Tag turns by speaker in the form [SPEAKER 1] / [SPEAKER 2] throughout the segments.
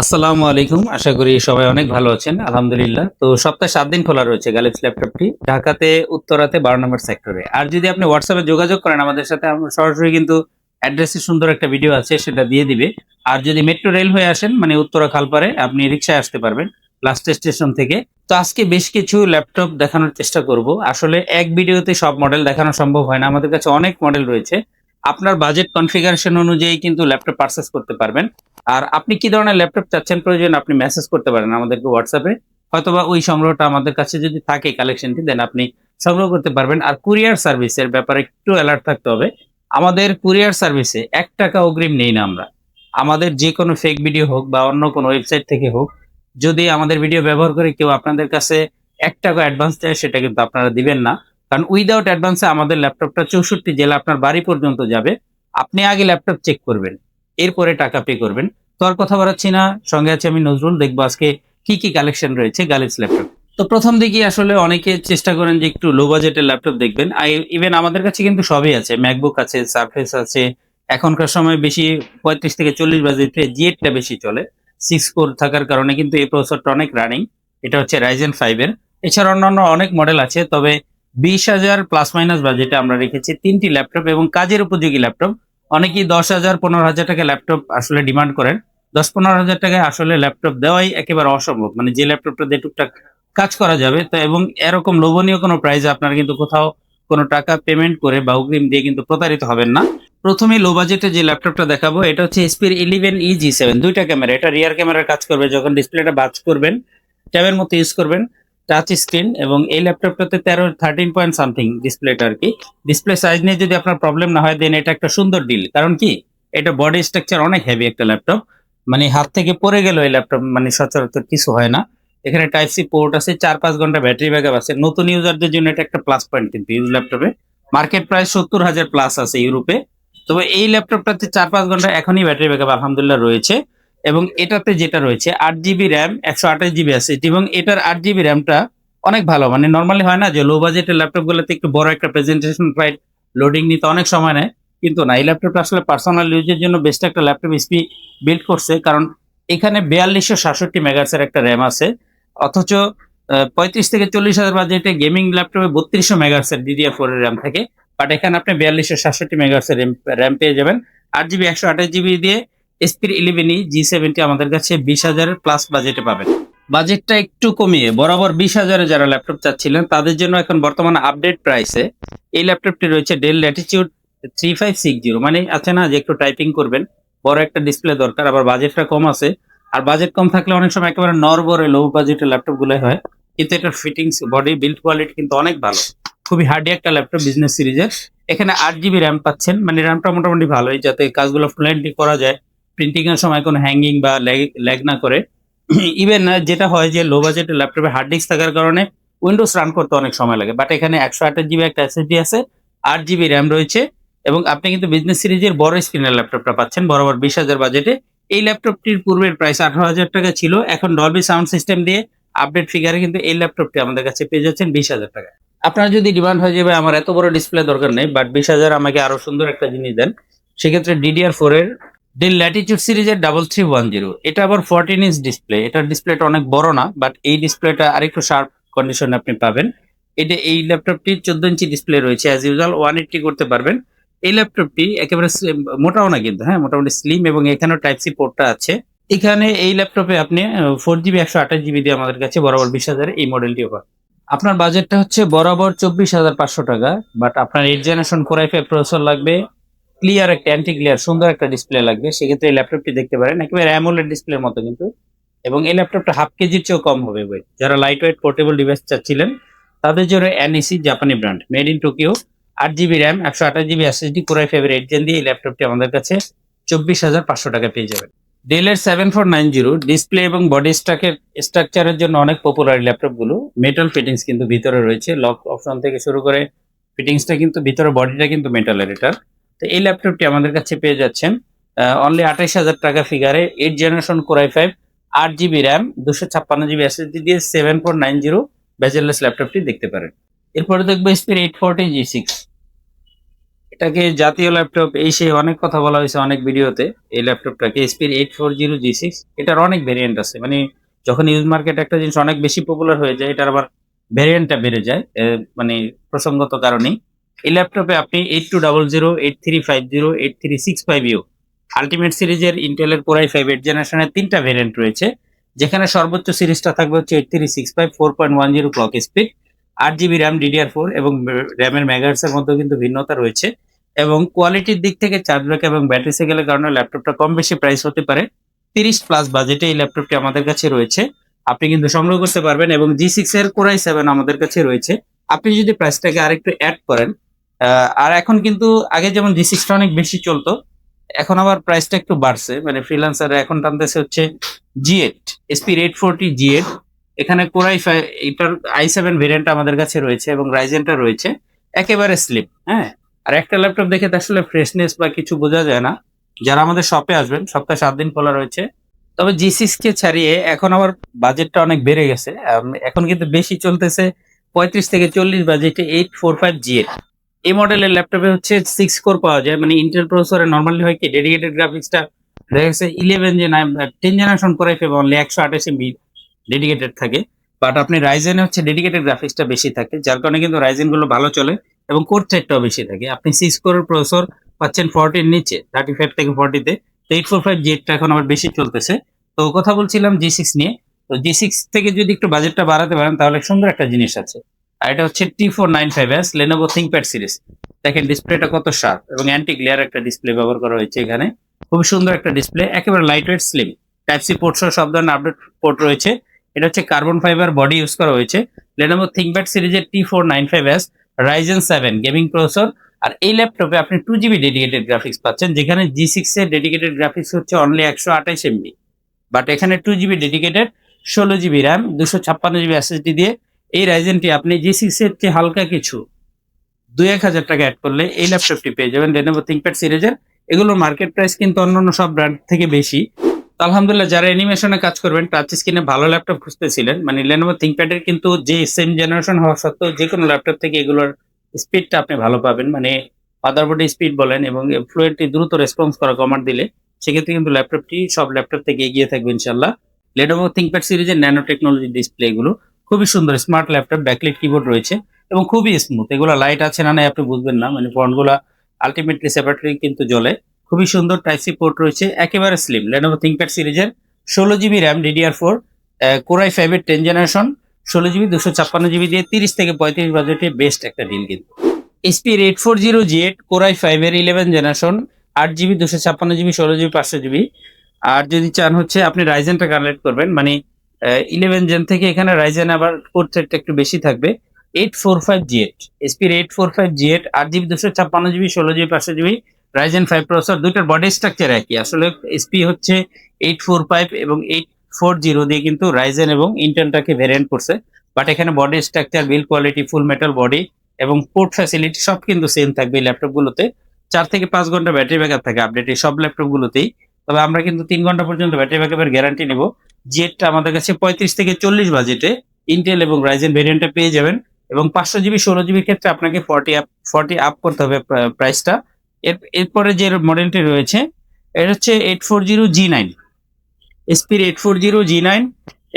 [SPEAKER 1] আসসালামু আলাইকুম। আশা করি সবাই অনেক ভালো আছেন। আলহামদুলিল্লাহ। তো সপ্তাহে ৭ দিন খোলা রয়েছে গ্যালাক্সি ল্যাপটপটি। ঢাকাতে উত্তরাতে ১২ নম্বর সেক্টরে। আর যদি আপনি WhatsApp এ যোগাযোগ করেন আমাদের সাথে আমরা সরাসরি কিন্তু অ্যাড্রেসের সুন্দর একটা ভিডিও আছে সেটা দিয়ে দিবে। আর যদি মেট্রো রেল হয়ে আসেন মানে উত্তরা খালপাড়ে আপনি রিক্সায় আসতে পারবেন লাস্ট স্টেশন থেকে। তো আজকে বেশ কিছু ল্যাপটপ দেখানোর চেষ্টা করব। আসলে এক ভিডিওতে সব মডেল দেখানো সম্ভব হয় না। আমাদের কাছে অনেক মডেল রয়েছে। আপনার বাজেট কনফিগারেশন অনুযায়ী কিন্তু ল্যাপটপ পারচেজ করতে পারবেন। আর আপনি কি ধরনের ল্যাপটপ চাচ্ছেন প্রয়োজন আপনি মেসেজ করতে পারেন আমাদেরকে হোয়াটসঅ্যাপে। হয়তোবা ওই সংগ্রহটা আমাদের কাছে যদি থাকে কালেকশনটি দেন আপনি সংগ্রহ করতে পারবেন। আর কুরিয়ার সার্ভিসের ব্যাপারে একটু অ্যালার্ট থাকতে হবে। আমাদের কুরিয়ার সার্ভিসে ৳১ অগ্রিম নেই না আমরা। আমাদের যে কোনো ফেক ভিডিও হোক বা অন্য কোনো ওয়েবসাইট থেকে হোক, যদি আমাদের ভিডিও ব্যবহার করে কেউ আপনাদের কাছে ৳১ অ্যাডভান্স চায় সেটা কিন্তু আপনারা দিবেন না। কারণ উইথআউট অ্যাডভান্সে আমাদের ল্যাপটপটা ৬৪ জেলা আপনার বাড়ি পর্যন্ত যাবে। আপনি আগে ল্যাপটপ চেক করবেন। এরপরে টাকা পে করবেন। তো আর কথা বাড়াচ্ছি না। সঙ্গে আছি আমি নজরুল। দেখবো আজকে কি কালেকশন রয়েছে গ্যালাক্সি ল্যাপটপ। তো ১ম দিকেই আসলে অনেকে চেষ্টা করেন যে একটু লো বাজেটের ল্যাপটপ দেখবেন। ইভেন আমাদের কাছে কিন্তু সবই আছে। MacBook আছে, Surface আছে। এখনকার সময় বেশি ৩৫ থেকে ৪০ বাজেটে Jet টা বেশি চলে। 6 কোর থাকার কারণে কিন্তু এই প্রসেসরটা অনেক রানিং। এটা হচ্ছে Ryzen 5 এর। এছাড়া অন্যান্য অনেক মডেল আছে। তবে ২০,০০০ প্লাস মাইনাস বাজেটে আমরা রেখেছি ৩ টি ল্যাপটপ এবং কাজের উপযোগী ল্যাপটপ। অনেকেই ১০,০০০ ৳১৫,০০০ ল্যাপটপ আসলে ডিমান্ড করেন। ১০-১৫,০০০ টাকায় আসলে ল্যাপটপ দেওয়াই একেবারে অসম্ভব। মানে যে ল্যাপটপটা দিয়ে টুকটাক কাজ করা যাবে তো এবং এরকম লোভনীয় কোনো প্রাইসে আপনারা কিন্তু কোথাও কোনো টাকা পেমেন্ট করে বা অগ্রিম দিয়ে কিন্তু প্রতারিত হবেন না। ১ম এই লো বাজেটে যে ল্যাপটপটা দেখাবো এটা হচ্ছে HP এর 11E G7 ২ টা ক্যামেরা। এটা রিয়ার ক্যামেরার কাজ করবে যখন ডিসপ্লেটা বাজ করবেন, ট্যাবের মতো ইউজ করবেন। টাচ স্ক্রিন এবং এই ল্যাপটপটাতে 13 পয়েন্ট সামথিং ডিসপ্লেটা আরকি। ডিসপ্লে সাইজ নিয়ে যদি আপনার প্রবলেম না হয় দেন এটা একটা সুন্দর ডিল। কারণ কি? এটা বডি স্ট্রাকচার অনেক হেভি একটা ল্যাপটপ। মানে হাত থেকে পড়ে গেলেও এই ল্যাপটপ মানে সচরাচর কিছু হয় না। এখানে টাইপ সি পোর্ট আছে, ৪-৫ ঘন্টা ব্যাটারি ব্যাকআপ আছে। নতুন ইউজারদের জন্য এটা একটা প্লাস পয়েন্ট কিন্তু ইউজ ল্যাপটপে। মার্কেট প্রাইস ৭০,০০০ প্লাস আছে ইউরোপে। তবে এই ল্যাপটপটাতে ৪-৫ ঘন্টা এখনই ব্যাটারি ব্যাকআপ আলহামদুলিল্লাহ রয়েছে। এবং এটাতে যেটা রয়েছে ৮ জিবি RAM ১২৮ জিবি SSD এবং এটার ৮ জিবি র্যামটা অনেক ভালো। মানে নরমালি হয় না যে লো বাজেটের ল্যাপটপগুলোতে একটু বড় একটা প্রেজেন্টেশন ফাইল লোডিং নিতে অনেক সময় নেয়। কিন্তু না, এই ল্যাপটপটা আসলে পার্সোনাল ইউজের জন্য বেস্ট একটা ল্যাপটপ HP বিল্ড করছে। কারণ এখানে ৪২৬৭ মেগাহার্টজ এর একটা RAM আছে। অথচ ৩৫ থেকে ৪০,০০০ বাজেটে গেমিং ল্যাপটপে ৩২০০ মেগাহার্টজ এর DDR4 এর RAM থাকে। বাট এখানে আপনি ৪২৬৭ মেগাহার্টজ এর RAM পেয়ে যাবেন। ৮ জিবি ১২৮ জিবি দিয়ে SP 11E G7 টি আমাদের কাছে ২০,০০০ প্লাস বাজেটে পাবেন। বাজেটটা একটু কমিয়ে বরাবর ২০,০০০ যারা ল্যাপটপ চাচ্ছিলেন তাদের জন্য এখন বর্তমানে আপডেট প্রাইসে এই ল্যাপটপটি রয়েছে Dell Latitude 3560 মানে আছে না যে একটু টাইপিং করবেন, বড় একটা ডিসপ্লে দরকার আবার বাজেটটা কম আছে। আর বাজেট কম থাকলে অনেক সময় একেবারে নড়বড়ে লো বাজেটের ল্যাপটপ গুলো হয়। কিন্তু এটার ফিটিংস বডি বিল্ড কোয়ালিটি কিন্তু অনেক ভালো। খুবই হার্ডি একটা ল্যাপটপ বিজনেস সিরিজের। এখানে ৮ জিবি RAM পাচ্ছেন মানে র্যামটা মোটামুটি ভালোই যাতে কাজগুলো ফ্লুয়েন্টলি করা যায়। প্রিন্টিং এর সময় কোনো হ্যাঙ্গিং বা ল্যাগ না করে। ইভেন যেটা হয় যে লো বাজেটের ল্যাপটপে হার্ড ডিস্ক থাকার কারণে উইন্ডোজ রান করতে অনেক সময় লাগে। বাট এখানে ১২৮ জিবি একটা SSD আছে, ৮ জিবি RAM রয়েছে এবং আপনি কিন্তু বিজনেস সিরিজের বড় স্ক্রিনের ল্যাপটপটা পাচ্ছেন বরাবর ২০,০০০ বাজেটে। এই ল্যাপটপটির পূর্বের প্রাইস ১৮,০০০ টাকা ছিল। এখন ডলবি সাউন্ড সিস্টেম দিয়ে আপডেট ফিগারে কিন্তু এই ল্যাপটপটি আমাদের কাছে পেয়ে যাচ্ছেন ২০,০০০ টাকায়। আপনার যদি ডিমান্ড হয় যে ভাই আমার এত বড় ডিসপ্লে দরকার নেই বাট ২০,০০০ আমাকে আরো সুন্দর একটা জিনিস দেন, সেক্ষেত্রে DDR4 এর ডেল ল্যাটিটিউড সিরিজের 3310 এটা আবার 14 ইঞ্চ ডিসপ্লে। এটার ডিসপ্লেটা অনেক বড় না বাট এই ডিসপ্লেটা আরেকটু শার্প কন্ডিশনে আপনি পাবেন। এই ল্যাপটপটির 14 ইঞ্চি ডিসপ্লে রয়েছে অ্যাজ ইউজুয়াল 180 করতে পারবেন। এই ল্যাপটপটি একেবারে মোটাও না কিন্তু হ্যাঁ মোটামুটি স্লিম এবং এখানেও টাইপ সি পোর্টটা আছে। এখানে এই ল্যাপটপে আপনি 4 জিবি ১২৮ জিবি দিয়ে আমাদের কাছে বরাবর ২০,০০০ এই মডেলটিও পাবেন। আপনার বাজেটটা হচ্ছে বরাবর ২৪,৫০০ টাকা বাট আপনার 8 জেনারেশন কোর i5 প্রসেসর লাগবে, ক্লিয়ার একটা অ্যান্টি গ্লেয়ার সুন্দর একটা ডিসপ্লে লাগবে। সেক্ষেত্রে এই ল্যাপটপটি দেখতে পারেন একেবারে অ্যামোলেড ডিসপ্লের মতো কিন্তু। এবং এই ল্যাপটপটা হাফ কেজির চেয়েও কম হবে ওয়েট। যারা লাইট ওয়েট পোর্টেবল ডিভাইস চাচ্ছিলেন তাদের জন্য NEC জাপানি brand made in Tokyo ৮ GB RAM ১২৮ GB SSD core i5 এর 8 জেন দিয়ে এই ল্যাপটপটি আমাদের কাছে ২৪,৫০০ টাকা পেয়ে যাবেন। ডেলের ৭৪৯০ ডিসপ্লে এবং বডি স্ট্রাকচারের জন্য অনেক পপুলার ল্যাপটপগুলো। মেটাল ফিটিংস কিন্তু ভিতরে রয়েছে, লক অপশন থেকে শুরু করে ফিটিংসটা কিন্তু ভিতরে বডিটা কিন্তু মেটালের এটার। তো এই ল্যাপটপটি আমাদের কাছে পেয়ে যাচ্ছেন অনলি ২৮,০০০ টাকা ফিগারে 8 generation core i5 ৮ GB RAM ২৫৬ GB SSD দিয়ে ৭৪৯০ বেজেললেস ল্যাপটপটি দেখতে পারেন। এরপরে দেখবো স্পির 840 G6। এটাকে জাতীয় ল্যাপটপ এই সেই অনেক কথা বলা হয়েছে অনেক ভিডিওতে। এই ল্যাপটপটাকে এসপির 840G6 এটার অনেক ভেরিয়েন্ট আছে। মানে যখন ইউজ মার্কেট একটা জিনিস অনেক বেশি পপুলার হয়ে যায় এটার আবার ভেরিয়েন্টটা বেড়ে যায়। মানে প্রসঙ্গত কারণেই। এই ল্যাপটপে আপনি 8200, 8350, 8365U আল্টিমেট সিরিজের ইন্টেলের Core i5 8 জেনারেশনের 3টা ভেরিয়েন্ট রয়েছে। যেখানে সর্বোচ্চ সিরিজটা থাকবে হচ্ছে 8365 4.10 clock speed, 8 GB RAM DDR4 এবং র্যামের মেগাহার্টজের মধ্যেও কিন্তু ভিন্নতা রয়েছে। এবং কোয়ালিটির দিক থেকে চার্জ ব্যাকআপ এবং ব্যাটারি সাইকেলের কারণে ল্যাপটপটা কম বেশি প্রাইস হতে পারে। 30+ বাজেটে এই ল্যাপটপটি আমাদের কাছে রয়েছে। আপনি কিন্তু সংগ্রহ করতে পারবেন এবং G6 এর Core i7 আমাদের কাছে রয়েছে। আপনি যদি প্রাইসটাকে আরেকটু অ্যাড করেন, আর এখন কিন্তু আগে যেমন G6 টা অনেক বেশি চলতো, এখন আবার প্রাইসটা একটু বাড়ছে। মানে ফ্রিল্যান্সার এখন টানতেছে হচ্ছে G8 এসপির 840 G8। এখানে Core i5 এটার i7 ভেরিয়েন্ট আমাদের কাছে রয়েছে এবং রাইজেনটা রয়েছে একেবারে স্লিম। হ্যাঁ, আর একটা ল্যাপটপ দেখে তো আসলে ফ্রেশনেস বা কিছু বোঝা যায় না। যারা আমাদের শপে আসবেন, সপ্তাহে 7 দিন খোলা রয়েছে। তবে G6 কে ছাড়িয়ে এখন আবার বাজেটটা অনেক বেড়ে গেছে। এখন কিন্তু বেশি চলতেছে 35 থেকে 40 বাজেটে 845 G8। এই মডেলের ল্যাপটপে হচ্ছে 6 কোর পাওয়া যায়। মানে ইন্টেল প্রসেসরে নরমালি হয় কি ডেডিকেটেড গ্রাফিক্সটা দেখা গেছে 11 যে 10 generation Core i5 only 128 MB dedicated থাকে। বাট আপনি রাইজেনে হচ্ছে ডেডিকেটেড গ্রাফিক্সটা বেশি থাকে, যার কারণে কিন্তু রাইজেন গুলো ভালো চলে এবং কোর থ্রেডটাও বেশি থাকে। আপনি 6 কোরের প্রসেসর পাচ্ছেন 40 এর নিচে, 35 থেকে 40 তে। তো 845 G8টা এখন আবার বেশি চলতেছে। তো কথা বলছিলাম G6 নিয়ে। তো G6 থেকে যদি একটু বাজেটটা বাড়াতে পারেন তাহলে সুন্দর একটা জিনিস আছে। আর এটা হচ্ছে T495S Lenovo ThinkPad সিরিজ। দেখেন ডিসপ্লেটা কত শার্প এবং অ্যান্টি গ্লেয়ার একটা ডিসপ্লে ব্যবহার করা হয়েছে এখানে। খুব সুন্দর একটা ডিসপ্লে, একেবারে light weight slim. Type C port সহ সব ধরনের আপডেট পোর্ট রয়েছে। এটা হচ্ছে কার্বন ফাইবার বডি ইউজ করা হয়েছে। Lenovo ThinkPad সিরিজের T495S Ryzen 7 গেমিং প্রসেসর। আর এই ল্যাপটপে আপনি 2 GB ডেডিকেটেড গ্রাফিক্স পাচ্ছেন, যেখানে G6 এর ডেডিকেটেড গ্রাফিক্স হচ্ছে অনলি 128 MB। বাট এখানে 2 GB dedicated, 16 GB RAM, 256 GB SSD দিয়ে এই রাইজেনটি আপনি G6 এর চেয়ে হালকা কিছু 2-1000 টাকা অ্যাড করলে এই ল্যাপটপটি পেয়ে যাবেন Lenovo ThinkPad সিরিজের। এগুলোর মার্কেট প্রাইস কিন্তু অন্যান্য সব ব্র্যান্ড থেকে বেশি। তো আলহামদুলিল্লাহ, যারা অ্যানিমেশনে কাজ করবেন, টাচ স্ক্রিনে ভালো ল্যাপটপ খুঁজতেছিলেন, মানে Lenovo ThinkPad এর কিন্তু যে সেম জেনারেশন হওয়া সত্ত্বেও যে কোনো ল্যাপটপ থেকে এগুলোর স্পিডটা আপনি ভালো পাবেন। মানে মাদারবোর্ডের স্পিড বলেন এবং ফ্লুয়েন্টলি দ্রুত রেসপন্স করা কমান্ড দিলে সেক্ষেত্রে কিন্তু ল্যাপটপটি সব ল্যাপটপ থেকে এগিয়ে থাকবে ইনশাল্লাহ। Lenovo ThinkPad সিরিজের ন্যানো টেকনোলজি ডিসপ্লে এগুলো খুবই সুন্দর স্মার্ট ল্যাপটপ, ব্যাকলাইট কিবোর্ড রয়েছে এবং খুবই স্মুথ। এগুলো লাইট আছে না নাই আপনি বুঝবেন না, মানে ফন্টগুলা আলটিমেটলি সেপারেটলি কিন্তু জ্বলে। খুবই সুন্দর টাইপ সি পোর্ট রয়েছে, একেবারে স্লিম। Lenovo ThinkPad সিরিজের 16 GB RAM DDR4 Core i5 এর 10 জেনারেশন, 16 GB 256 GB দিয়ে 30 থেকে 35 বাজেটে বেস্ট একটা ডিল কিন্তু। এসপির 840G8 Core i5 এর 11 generation, 8 GB 256 GB, 16 GB 500 GB। আর যদি চান হচ্ছে আপনি রাইজেনটা কানেক্ট করবেন, মানে 11 জেন থেকে এখানে রাইজেন আবার কোর থ্রেডটা একটু বেশি থাকবে। 845G8 এসপির 845G8 8 GB 256 GB, 16 GB 500 GB Ryzen 5 processor. দুইটার বডি স্ট্রাকচার একই। আসলে এসপি হচ্ছে 845 এবং 840 দিয়ে কিন্তু রাইজেন এবং ইন্টেলটাকে ভেরিয়েন্ট করছে। বাট এখানে বডি স্ট্রাকচার, বিল্ড কোয়ালিটি, ফুল মেটাল বডি এবং পোর্ট ফ্যাসিলিটি সব কিন্তু সেম থাকবে এই ল্যাপটপগুলোতে। 4 থেকে 5 ঘন্টা ব্যাটারি ব্যাকআপ থাকে আপডেট এই সব ল্যাপটপগুলোতেই। তবে আমরা কিন্তু 3 ঘন্টা পর্যন্ত ব্যাটারি ব্যাকআপের গ্যারান্টি নেব। G8টা আমাদের কাছে 35 থেকে 40 বাজেটে ইন্টেল এবং রাইজেন ভেরিয়েন্টটা পেয়ে যাবেন এবং 500 GB 16 GB ক্ষেত্রে আপনাকে 40 আপ করতে হবে প্রাইসটা। এরপরে যে মডেলটি রয়েছে এটা হচ্ছে 840G9 এসপির 840G9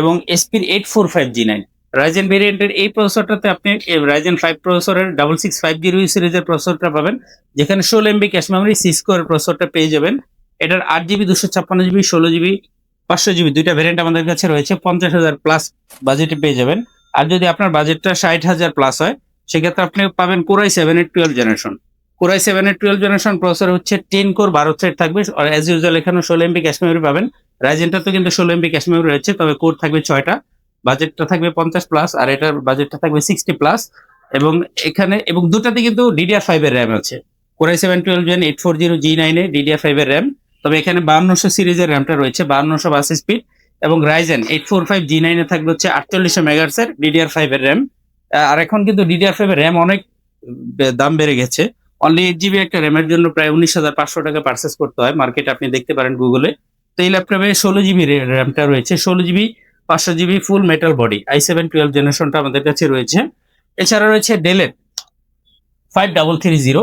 [SPEAKER 1] এবং এসপির 845G9 রাইজেন ভেরিয়েন্টের। এই প্রসেসরটাতে আপনি রাইজেন 5 প্রসেসরের 6650 সিরিজের প্রসেসরটা পাবেন, যেখানে 16 MB ক্যাশ মেমরি, 6 কোর প্রসেসরটা পেয়ে যাবেন। এটার 8 GB 256 GB, 16 GB 500 GB দুইটা ভেরিয়েন্ট আমাদের কাছে রয়েছে। 50,000 প্লাস বাজেটে পেয়ে যাবেন। আর যদি আপনার বাজেটটা 60,000 প্লাস হয় সেক্ষেত্রে আপনি পাবেন Core i7 এর 12 জেনারেশন। Core i7 এর 12 জেনারেশন প্রসেসর হচ্ছে 10 কোর 12 থ্রেড থাকবে। আর অ্যাজ ইউজুয়াল এখানে 16 MB ক্যাশ মেমরি পাবেন। রাইজেনটা তো কিন্তু 16 MB ক্যাশ মেমরি রয়েছে, তবে কোর থাকবে 6টা। বাজেটটা থাকবে 50 প্লাস আর এটার বাজেটটা থাকবে 60 প্লাস। এবং এখানে এবং দুটাতে কিন্তু DDR5 এর র্যাম আছে। Core i7 12 Gen 840G9 এ DDR5 এর র্যাম, তবে এখানে 5200 সিরিজের র্যামটা রয়েছে, 5200 বাস স্পিড। এবং রাইজেন 845G9 এ থাকবে হচ্ছে 4800 মেগাহার্টজ এর DDR5 এর র্যাম। আর এখন কিন্তু DDR5 এর র্যাম অনেক দাম বেড়ে গেছে। অনলি 8 GB একটা র্যামের জন্য প্রায় 19,500 টাকা পারচেস করতে হয় মার্কেটে, আপনি দেখতে পারেন গুগলে। তো এই ল্যাপটপে 16 GB র্যামটা রয়েছে, 16 GB 500 GB ফুল মেটাল বডি i7 12 জেনারেশনটা আমাদের কাছে রয়েছে। এছাড়া রয়েছে ডেলের 5330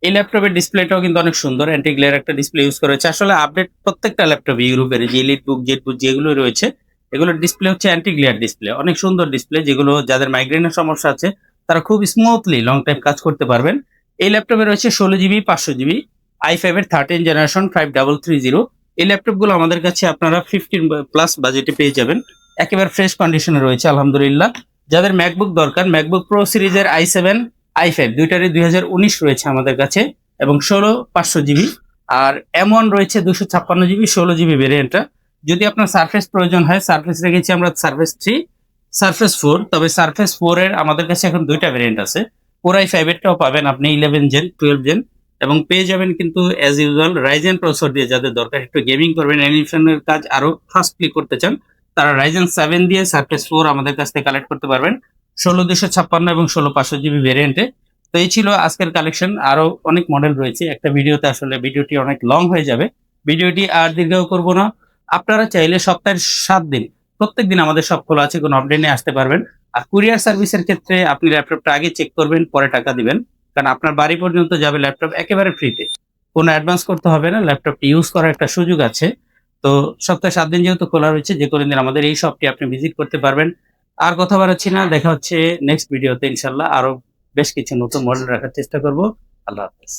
[SPEAKER 1] এই ল্যাপটপের ডিসপ্লেটাও কিন্তু অনেক সুন্দর, অ্যান্টি গ্লেয়ার একটা ডিসপ্লে ইউজ করা হয়েছে। আসলে আপডেট প্রত্যেকটা ল্যাপটপ ইউরোপের যে এলিট বুক, জেট বুক যেগুলো রয়েছে, এগুলোর ডিসপ্লে হচ্ছে অ্যান্টি গ্লেয়ার ডিসপ্লে। অনেক সুন্দর ডিসপ্লে, যেগুলো যাদের মাইগ্রেনের সমস্যা আছে তারা খুব স্মুথলি লং টাইম কাজ করতে পারবেন। এই ল্যাপটপে রয়েছে 16 জিবি 500 জিবি i5 এর 13 জেনারেশন 5330। এই ল্যাপটপগুলো আমাদের কাছে আপনারা 15+ বাজেটে পেয়ে যাবেন। একেবারে ফ্রেশ কন্ডিশনে রয়েছে আলহামদুলিল্লাহ। যাদের ম্যাকবুক দরকার, ম্যাকবুক প্রো সিরিজের i7 i5 দুইটারই 2019 রয়েছে আমাদের কাছে, এবং 16 500 জিবি। আর M1 রয়েছে 256 জিবি 16 জিবি ভেরিয়েন্টটা। যদি আপনার সারফেস প্রয়োজন হয়, সারফেস রেখেছি আমরা সারফেস 3, সারফেস 4। তবে সারফেস 4 এর আমাদের কাছে এখন দুইটা ভেরিয়েন্ট আছে। Core i5 এরটাও পাবেন আপনি 11 জেন 12 জেন, এবং পেয়ে যাবেন কিন্তু অ্যাজ ইউজুয়াল রাইজেন প্রসেসর দিয়ে। যাদের দরকার একটু গেমিং করবেন, অ্যানিমেশনের কাজ আরো ফাস্টলি করতে চান, তারা রাইজেন 7 দিয়ে সারফেস 4 আমাদের কাছ থেকে কালেক্ট করতে পারবেন 16 256 এবং 16 500 জিবি ভেরিয়েন্টে। তো এই ছিল আজকের কালেকশন। আরো অনেক মডেল রয়েছে একটা ভিডিওতে, আসলে ভিডিওটি অনেক লং হয়ে যাবে। ভিডিওটি আর দীর্ঘ করব না। আপনারা চাইলে সপ্তাহের 7 দিন প্রত্যেকদিন আমাদের সব খোলা আছে, কোনো আপডেট নিয়ে আসতে পারবেন। আর কুরিয়ার সার্ভিসের ক্ষেত্রে আপনি ল্যাপটপটা আগে চেক করবেন, পরে টাকা দিবেন, কারণ আপনার বাড়ি পর্যন্ত যাবে ল্যাপটপ একেবারে ফ্রিতে। কোনো অ্যাডভান্স করতে হবে না, ল্যাপটপটি ইউজ করার একটা সুযোগ আছে। তো সপ্তাহে 7 দিন যেহেতু খোলা রয়েছে, যে কোনো দিন আমাদের এই শপটি আপনি ভিজিট করতে পারবেন। আর কথা বাড়াচ্ছি না, দেখা হচ্ছে নেক্সট ভিডিওতে ইনশাল্লাহ। আরো বেশ কিছু নতুন মডেল রাখার চেষ্টা করব। আল্লাহ হাফেজ।